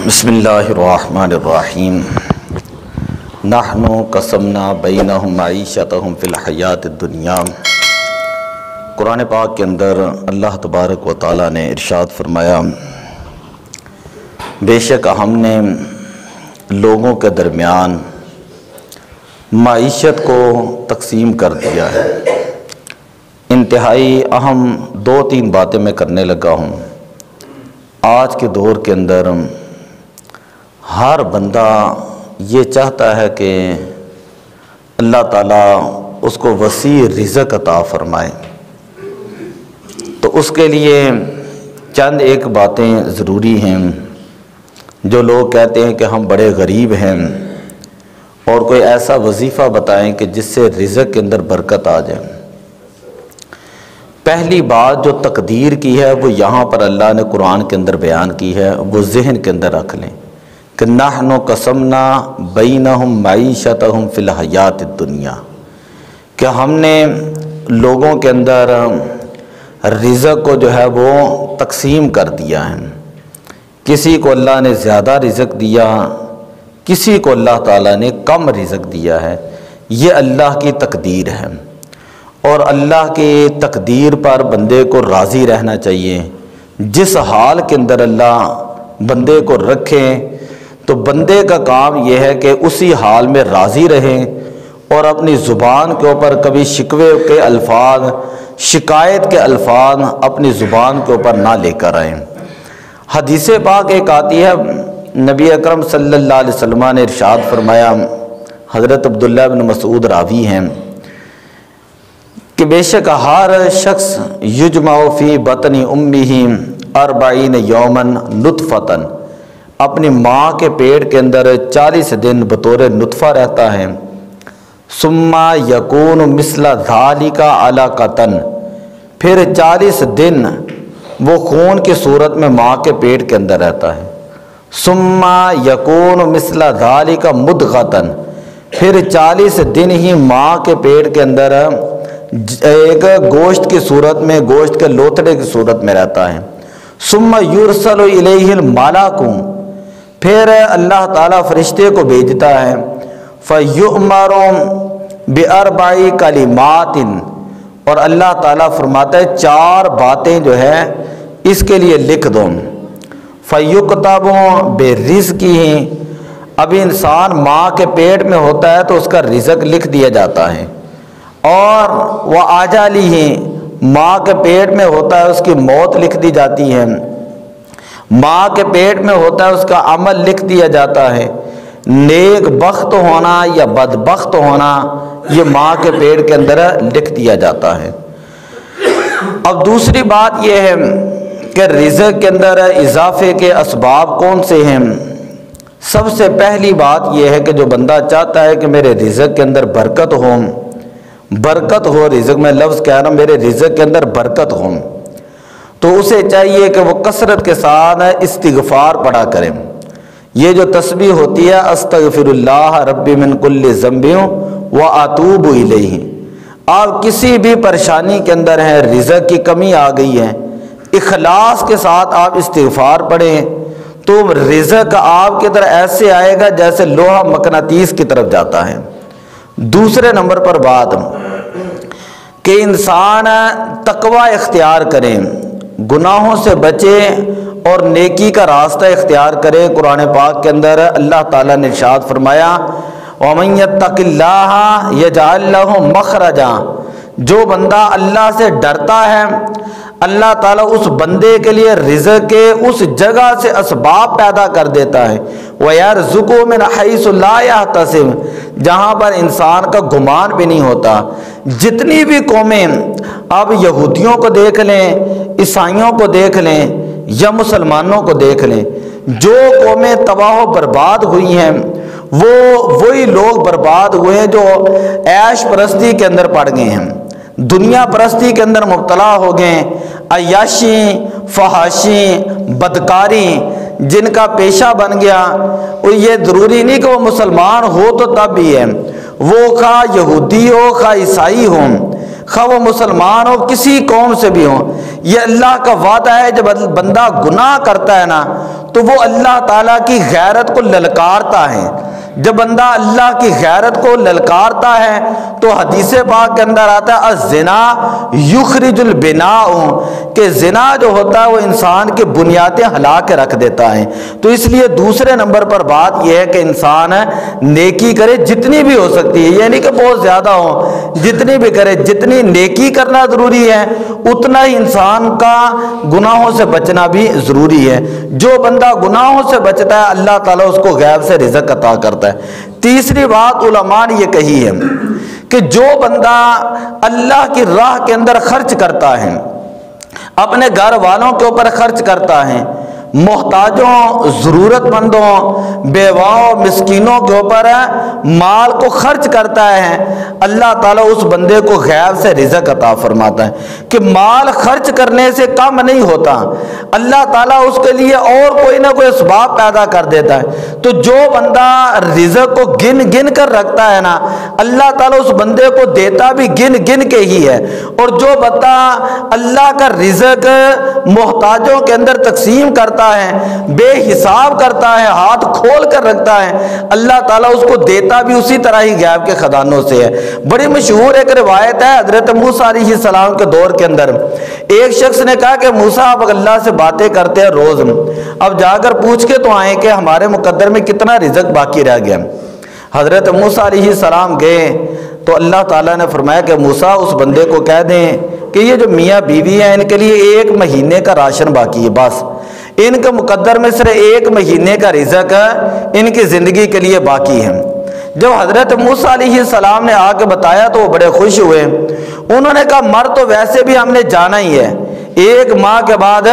بسم اللہ الرحمن الرحیم نحن قسمنا بینہم معیشتہم فی الحیات الدنیا۔ قرآن پاک کے اندر اللہ تبارک و تعالیٰ نے ارشاد فرمایا، بے شک ہم نے لوگوں کے درمیان معیشت کو تقسیم کر دیا ہے۔ انتہائی اہم دو تین باتیں میں کرنے لگا ہوں۔ آج کے دور کے اندر ہر بندہ یہ چاہتا ہے کہ اللہ تعالیٰ اس کو وسیع رزق عطا فرمائے، تو اس کے لیے چند ایک باتیں ضروری ہیں۔ جو لوگ کہتے ہیں کہ ہم بڑے غریب ہیں، اور کوئی ایسا وظیفہ بتائیں کہ جس سے رزق کے اندر برکت آ جائے۔ پہلی بات جو تقدیر کی ہے وہ یہاں پر اللہ نے قرآن کے اندر بیان کی ہے، وہ ذہن کے اندر رکھ لیں کہ نحن قسمنا بینہم معیشتہم فی الحیات الدنیا، کہ ہم نے لوگوں کے اندر رزق کو جو ہے وہ تقسیم کر دیا ہے۔ کسی کو اللہ نے زیادہ رزق دیا، کسی کو اللہ تعالیٰ نے کم رزق دیا ہے۔ یہ اللہ کی تقدیر ہے، اور اللہ کی تقدیر پر بندے کو راضی رہنا چاہیے۔ جس حال کے اندر اللہ بندے کو رکھے تو بندے کا کام یہ ہے کہ اسی حال میں راضی رہیں، اور اپنی زبان کے اوپر کبھی شکوے کے الفاظ، شکایت کے الفاظ اپنی زبان کے اوپر نہ لے کر آئیں۔ حدیث پاک ایک آتی ہے، نبی اکرم صلی اللہ علیہ وسلم نے ارشاد فرمایا، حضرت عبداللہ بن مسعود راوی ہیں، کہ بے شک ہر شخص یجمع فی بطن امہ 40 یوما نطفۃ، اپنی ماں کے پیٹ کے اندر 40 دن بطور نطفہ رہتا ہے۔ ثم یکون مثل ذالک علقۃ، پھر 40 دن وہ خون کی صورت میں ماں کے پیٹ کے اندر رہتا ہے۔ ثم یکون مثل ذالک مضغۃ، پھر 40 دن ہی ماں کے پیٹ کے اندر ایک گوشت کی صورت میں، گوشت کے لوتھڑے کی صورت میں رہتا ہے۔ ثم یرسل الیہ الملک، پھر اللہ تعالیٰ فرشتے کو بھیجتا ہے۔ فیؤمر باربع کلمات، اور اللہ تعالیٰ فرماتا ہے 4 باتیں جو ہے اس کے لیے لکھ دو۔ فیکتب برزقہ، ابھی انسان ماں کے پیٹ میں ہوتا ہے تو اس کا رزق لکھ دیا جاتا ہے، اور وآجالہ، ماں کے پیٹ میں ہوتا ہے اس کی موت لکھ دی جاتی ہے، ماں کے پیٹ میں ہوتا ہے اس کا عمل لکھ دیا جاتا ہے۔ نیک بخت ہونا یا بدبخت ہونا یہ ماں کے پیٹ کے اندر لکھ دیا جاتا ہے۔ اب دوسری بات یہ ہے کہ رزق کے اندر اضافے کے اسباب کون سے ہیں؟ سب سے پہلی بات یہ ہے کہ جو بندہ چاہتا ہے کہ میرے رزق کے اندر برکت ہو، برکت ہو رزق میں، لفظ کہہ رہا ہوں میرے رزق کے اندر برکت ہو، تو اسے چاہیے کہ وہ کثرت کے ساتھ استغفار پڑھا کریں۔ یہ جو تسبیح ہوتی ہے، استغفر اللہ ربی من کل ذنب واتوب الیہ، آپ کسی بھی پریشانی کے اندر ہیں، رزق کی کمی آ گئی ہے، اخلاص کے ساتھ آپ استغفار پڑھیں تو رزق آپ کی طرف ایسے آئے گا جیسے لوہا مقناطیس کی طرف جاتا ہے۔ دوسرے نمبر پر بات کہ انسان تقوی اختیار کرے، گناہوں سے بچے اور نیکی کا راستہ اختیار کرے۔ قرآن پاک کے اندر اللہ تعالیٰ نے ارشاد فرمایا، وَمَن يَتَّقِ اللَّهَ يَجْعَل لَّهُ مَخْرَجًا، جو بندہ اللہ سے ڈرتا ہے اللہ تعالیٰ اس بندے کے لیے رزق کے اس جگہ سے اسباب پیدا کر دیتا ہے۔ وَيَرْزُقُهُ مِنْ حَيْثُ لَا يَحْتَسِبُ، جہاں پر انسان کا گمان بھی نہیں ہوتا۔ جتنی بھی قومیں، اب یہودیوں کو دیکھ لیں، عیسائیوں کو دیکھ لیں یا مسلمانوں کو دیکھ لیں، جو قومیں تباہ و برباد ہوئی ہیں وہ وہی لوگ برباد ہوئے ہیں جو عیش پرستی کے اندر پڑ گئے ہیں، دنیا پرستی کے اندر مبتلا ہو گئے، عیاشی، فحاشی، بدکاری جن کا پیشہ بن گیا۔ یہ ضروری نہیں کہ وہ مسلمان ہو تو تب بھی ہے، وہ خواہ یہودی ہو خواہ عیسائی ہو، خواہ وہ مسلمان ہو کسی قوم سے بھی ہو، یہ اللہ کا وعدہ ہے۔ جب بندہ گناہ کرتا ہے نا تو وہ اللہ تعالیٰ کی غیرت کو للکارتا ہے۔ جب بندہ اللہ کی غیرت کو للکارتا ہے تو حدیث پاک کے اندر آتا ہے الزنا یخرج البناء، کہ زنا جو ہوتا ہے وہ انسان کی بنیادیں ہلا کے رکھ دیتا ہے۔ تو اس لیے دوسرے نمبر پر بات یہ ہے کہ انسان نیکی کرے جتنی بھی ہو سکتی ہے، یعنی کہ بہت زیادہ ہو، جتنی بھی کرے، جتنی نیکی کرنا ضروری ہے اتنا ہی انسان کا گناہوں سے بچنا بھی ضروری ہے۔ جو بندہ گناہوں سے بچتا ہے اللہ تعالیٰ اس کو غیب سے رزق عطا کرتا ہے۔ تیسری بات علماء نے یہ کہی ہے کہ جو بندہ اللہ کی راہ کے اندر خرچ کرتا ہے، اپنے گھر والوں کے اوپر خرچ کرتا ہے، محتاجوں، ضرورت مندوں، بیواؤں، مسکینوں کے اوپر مال کو خرچ کرتا ہے، اللہ تعالیٰ اس بندے کو غیب سے رزق عطا فرماتا ہے کہ مال خرچ کرنے سے کم نہیں ہوتا، اللہ تعالیٰ اس کے لیے اور کوئی نہ کوئی اسباب پیدا کر دیتا ہے۔ تو جو بندہ رزق کو گن گن کر رکھتا ہے نا، اللہ تعالیٰ اس بندے کو دیتا بھی گن گن کے ہی ہے، اور جو بندہ اللہ کا رزق محتاجوں کے اندر تقسیم کرتا ہے، بے حساب کرتا ہے، ہاتھ کھول کر رکھتا ہے، اللہ تعالیٰ اس کو دیتا بھی اسی طرح ہی غیب کے خزانوں سے ہے۔ بڑی مشہور ایک روایت ہے حضرت موسیٰ علیہ السلام کے دور کے اندر، ایک شخص نے کہا کہ موسیٰ آپ اللہ سے باتیں کرتے ہیں روز، اب جا کر پوچھ کے تو آئیں کہ ہمارے مقدر میں کتنا رزق باقی رہ گیا۔ حضرت موسیٰ علیہ السلام گئے تو اللہ تعالیٰ نے فرمایا کہ موسیٰ اس بندے کو کہہ دیں کہ یہ جو میاں بیوی ہیں ان کے لیے 1 مہینے کا راشن باقی ہے، بس ان کے مقدر میں صرف 1 مہینے کا رزق ان کی زندگی کے لیے باقی ہے۔ جب حضرت موسیٰ علیہ السلام نے آ کے بتایا تو وہ بڑے خوش ہوئے، انہوں نے کہا مر تو ویسے بھی ہم نے جانا ہی ہے، 1 ماہ کے بعد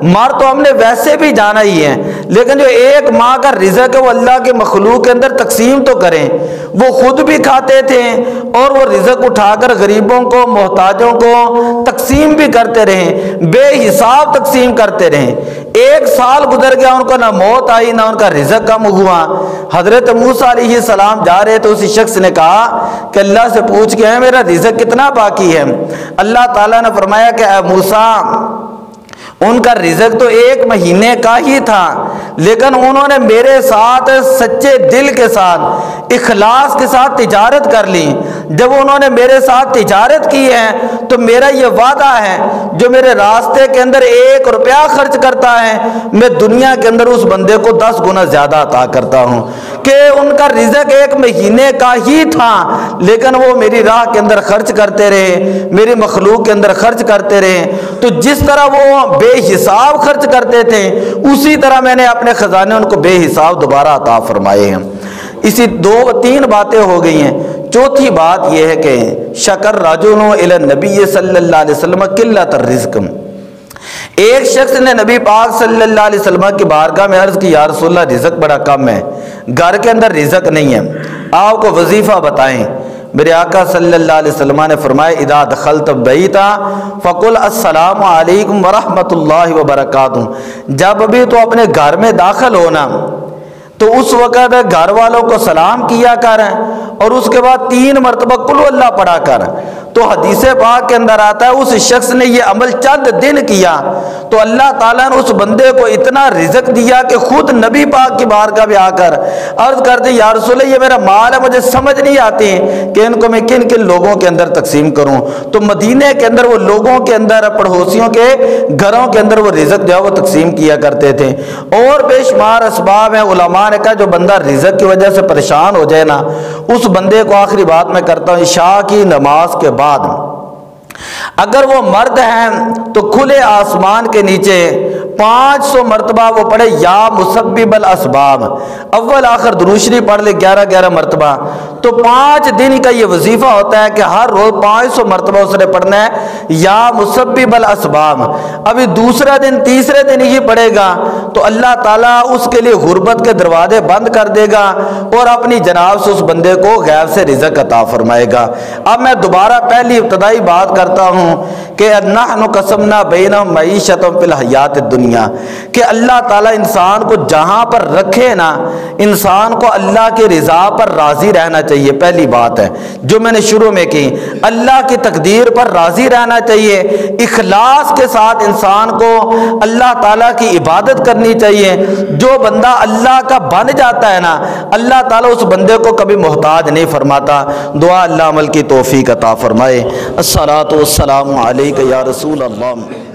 مر تو ہم نے ویسے بھی جانا ہی ہے، لیکن جو 1 ماہ کا رزق ہے وہ اللہ کے مخلوق کے اندر تقسیم تو کریں۔ وہ خود بھی کھاتے تھے اور وہ رزق اٹھا کر غریبوں کو، محتاجوں کو تقسیم بھی کرتے رہیں، بے حساب تقسیم کرتے رہیں۔ 1 سال گزر گیا، ان کو نہ موت آئی نہ ان کا رزق کم ہوا۔ حضرت موسیٰ علیہ السلام جا رہے تو اسی شخص نے کہا کہ اللہ سے پوچھ کے میرا رزق کتنا باقی ہے؟ اللہ تعالیٰ نے فرمایا کہ اے موسیٰ ان کا رزق تو 1 مہینے کا ہی تھا، لیکن انہوں نے میرے ساتھ سچے دل کے ساتھ، اخلاص کے ساتھ تجارت کر لی۔ جب انہوں نے میرے ساتھ تجارت کی ہے تو میرا یہ وعدہ ہے جو میرے راستے کے اندر 1 روپیہ خرچ کرتا ہے میں دنیا کے اندر اس بندے کو 10 گنا زیادہ عطا کرتا ہوں۔ کہ ان کا رزق 1 مہینے کا ہی تھا لیکن وہ میری راہ کے اندر خرچ کرتے رہے، میری مخلوق کے اندر خرچ کرتے رہے۔ تو جس طرح وہ بے حساب خرچ کرتے تھے اسی طرح میں نے اپنے خزانے ان کو بے حساب دوبارہ عطا فرمائے ہیں۔ اسی 3 باتیں ہو گئی ہیں۔ چوتھی بات یہ ہے کہ شکر رجل الی النبی صلی اللہ علیہ وسلم قلت الرزق، ایک شخص نے نبی پاک صلی اللہ علیہ وسلم کی بارگاہ میں عرض کی یا رسول اللہ رزق بڑا کم ہے، گھر کے اندر رزق نہیں ہے، آپ کو وظیفہ بتائیں۔ میرے آقا صلی اللہ علیہ وسلم نے فرمایا اذا دخلت بیتا فقل السلام علیکم ورحمۃ اللہ وبرکاتہ، جب بھی تو اپنے گھر میں داخل ہونا تو اس وقت گھر والوں کو سلام کیا کر اور اس کے بعد 3 مرتبہ قل اللہ پڑھا کر۔ تو حدیث پاک کے اندر آتا ہے اس شخص نے یہ عمل چند دن کیا تو اللہ تعالیٰ نے اس بندے کو اتنا رزق دیا کہ خود نبی پاک کی بارگاہ میں آ کر عرض کرتے یا رسول اللہ یہ میرا مال ہے، مجھے سمجھ نہیں آتی کہ ان کو میں کن کن لوگوں کے اندر تقسیم کروں۔ تو مدینے کے اندر وہ لوگوں کے اندر، پڑوسیوں کے گھروں کے اندر وہ رزق جو ہے وہ تقسیم کیا کرتے تھے۔ اور بے شمار اسباب ہیں، علماء نے کہا جو بندہ رزق کی وجہ سے پریشان ہو جائے نا اس بندے کو، آخری بات میں کرتا ہوں، عشاء کی نماز کے بعد اگر وہ مرد ہیں تو کھلے آسمان کے نیچے 500 مرتبہ وہ پڑھے یا مسبب الاسباب، اول آخر درود شریف پڑھ لے 11 مرتبہ، تو 5 دن کا یہ وظیفہ ہوتا ہے کہ ہر روز 500 مرتبہ اس نے پڑھنا ہے یا مسبب الاسباب۔ ابھی دوسرا دن، تیسرے دن ہی پڑھے گا تو اللہ تعالیٰ اس کے لیے غربت کے دروازے بند کر دے گا اور اپنی جناب سے اس بندے کو غیب سے رزق عطا فرمائے گا۔ اب میں دوبارہ پہلی ابتدائی بات کرتا ہوں کہ نحن قسمنا بینہم معیشتہم فی الحیات الدنیا، دنیا کہ اللہ تعالیٰ انسان کو جہاں پر رکھے نا، انسان کو اللہ کی رضا پر راضی رہنا چاہیے۔ پہلی بات ہے جو میں نے شروع میں کی، اللہ کی تقدیر پر راضی رہنا چاہیے، اخلاص کے ساتھ انسان کو اللہ تعالیٰ کی عبادت کرنی چاہیے۔ جو بندہ اللہ کا بن جاتا ہے نا، اللہ تعالیٰ اس بندے کو کبھی محتاج نہیں فرماتا۔ دعا اللہ عمل کی توفیق عطا فرمائے۔ الصلاۃ والسلام علیک یا رسول اللہ۔